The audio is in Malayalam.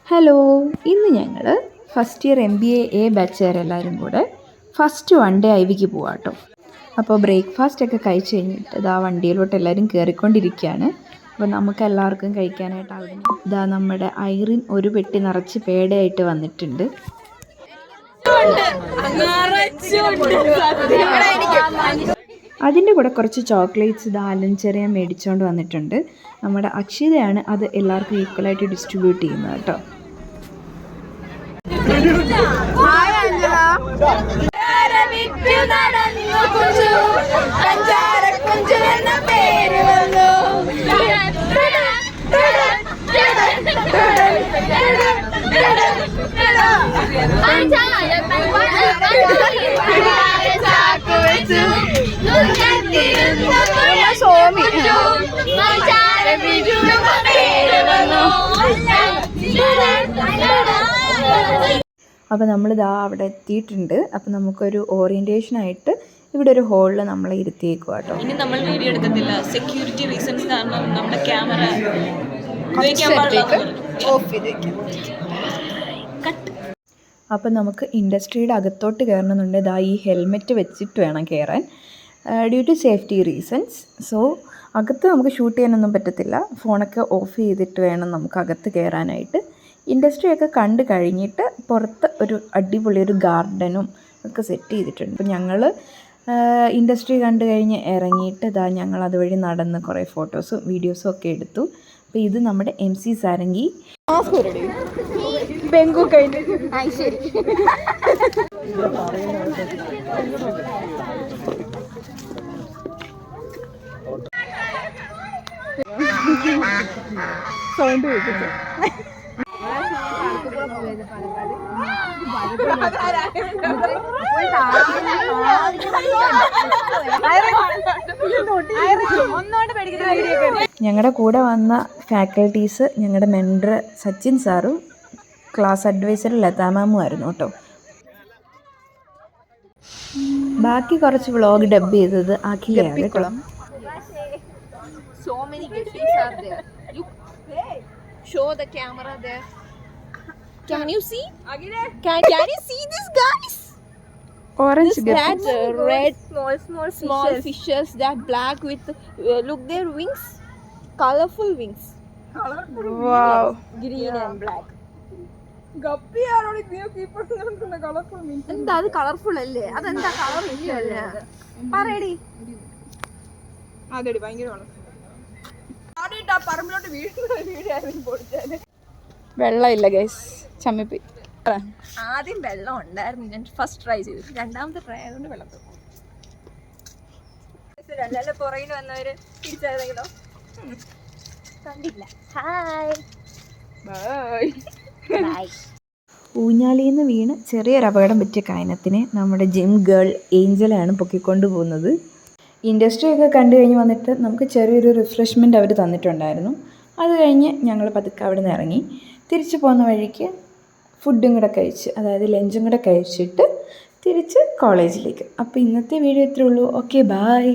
ഹലോ, ഇന്ന് ഞങ്ങൾ ഫസ്റ്റ് ഇയർ MBA ബാച്ചുകാരെല്ലാവരും കൂടെ ഫസ്റ്റ് വൺ ഡേ ഐവിക്ക് പോവാം കേട്ടോ. അപ്പോൾ ബ്രേക്ക്ഫാസ്റ്റ് ഒക്കെ കഴിച്ച് കഴിഞ്ഞിട്ട് ഇതാ വണ്ടിയിലോട്ട് എല്ലാവരും കയറിക്കൊണ്ടിരിക്കുകയാണ്. അപ്പോൾ നമുക്ക് എല്ലാവർക്കും കഴിക്കാനായിട്ട് അവിടെ ഇതാ നമ്മുടെ ഐറിൻ ഒരു പെട്ടി നിറച്ച് പേടയായിട്ട് വന്നിട്ടുണ്ട്. അതിൻ്റെ കൂടെ കുറച്ച് ചോക്ലേറ്റ്സ് ഇതാ ചെറിയ മേടിച്ചുകൊണ്ട് വന്നിട്ടുണ്ട്. നമ്മുടെ അക്ഷിതയാണ് അത് എല്ലാവർക്കും ഈക്വലായിട്ട് ഡിസ്ട്രിബ്യൂട്ട് ചെയ്യുന്നത് കേട്ടോ. അപ്പോൾ നമ്മളിതാ അവിടെ എത്തിയിട്ടുണ്ട്. അപ്പോൾ നമുക്കൊരു ഓറിയൻറ്റേഷനായിട്ട് ഇവിടെ ഒരു ഹോളിൽ നമ്മളെ ഇരുത്തിയേക്കുക കേട്ടോ. ഇനി നമ്മൾ വീഡിയോ എടുക്കത്തില്ല, സെക്യൂരിറ്റി റീസൺസ് കാരണം നമ്മുടെ ക്യാമറ ഓഫ് ചെയ്ത് വെക്കാം. അപ്പോൾ നമുക്ക് ഇൻഡസ്ട്രിയുടെ അകത്തോട്ട് കയറണമെന്നുണ്ട്. ഇതാ ഈ ഹെൽമെറ്റ് വെച്ചിട്ട് വേണം കയറാൻ, due to safety reasons. So അകത്ത് നമുക്ക് ഷൂട്ട് ചെയ്യാനൊന്നും പറ്റത്തില്ല, ഫോണൊക്കെ ഓഫ് ചെയ്തിട്ട് വേണം നമുക്ക് അകത്ത് കയറാനായിട്ട്. ഇൻഡസ്ട്രിയൊക്കെ കണ്ട് കഴിഞ്ഞിട്ട് പുറത്ത് ഒരു അടിപൊളി ഒരു ഗാർഡനും ഒക്കെ സെറ്റ് ചെയ്തിട്ടുണ്ട്. അപ്പോൾ ഞങ്ങൾ ഇൻഡസ്ട്രി കണ്ടു കഴിഞ്ഞ് ഇറങ്ങിയിട്ട് ഇതാ ഞങ്ങൾ അതുവഴി നടന്ന് കുറേ ഫോട്ടോസും വീഡിയോസും ഒക്കെ എടുത്തു. അപ്പോൾ ഇത് നമ്മുടെ MC സാരംഗി സൗണ്ട് കേൾക്കുന്നു. ഞങ്ങളുടെ കൂടെ വന്ന ഫാക്കൽറ്റീസ് ഞങ്ങളുടെ മെൻറ്റർ സച്ചിൻ സാറും ക്ലാസ് അഡ്വൈസർ ലതാ മാമും ആയിരുന്നു കേട്ടോ. ബാക്കി കുറച്ച് വ്ളോഗ് ഡബ് ചെയ്തത് അഖിലയാണ് കേട്ടോ. So many guppies are there. Look, show the camera there. Can you see? Can you see this, guys? Orange that red small fishes that black with look their wings, colorful wings. Wow. Green and black. Guppy ആരോട് കീപ്പ് കളർഫുൾ മീൻസ് എന്താ അത് കളർഫുൾ അല്ലേ? അതെന്താ കളർ ഇല്ലല്ലേ? പറയടി. അതെടി ഭയങ്കര കളർഫുൾ. ആദ്യമായിട്ട് ആ പറമ്പിലോട്ട് വീഴുന്ന വെള്ളമില്ല ഗൈസ്, ചമ്മിപ്പി. ആദ്യം വെള്ളം ഉണ്ടായിരുന്നു, ഞാൻ ഫസ്റ്റ് ട്രൈ ചെയ്തു. രണ്ടാമത്തെ ട്രൈ ആയതുകൊണ്ട് വെള്ളം രണ്ടാലും പുറകിൽ വന്നവര് തിരിച്ചറിയാലോ. കണ്ടില്ല. Hi bye. ഊഞ്ഞാലിൽ നിന്ന് വീണ് ചെറിയൊരു അപകടം പറ്റിയ കായനത്തിനെ നമ്മുടെ ജിം ഗേൾ ഏഞ്ചലാണ് പൊക്കിക്കൊണ്ട് പോകുന്നത്. ഇൻഡസ്ട്രിയൊക്കെ കണ്ടു കഴിഞ്ഞ് വന്നിട്ട് നമുക്ക് ചെറിയൊരു റിഫ്രഷ്മെൻറ്റ് അവർ തന്നിട്ടുണ്ടായിരുന്നു. അത് കഴിഞ്ഞ് ഞങ്ങൾ പതുക്കെ അവിടെ നിന്ന് ഇറങ്ങി തിരിച്ചു പോകുന്ന വഴിക്ക് ഫുഡും കൂടെ കഴിച്ച്, അതായത് ലഞ്ചും കൂടെ കഴിച്ചിട്ട് തിരിച്ച് കോളേജിലേക്ക്. അപ്പോൾ ഇന്നത്തെ വീഡിയോ ഇത്രയേ ഉള്ളൂ. Okay, bye.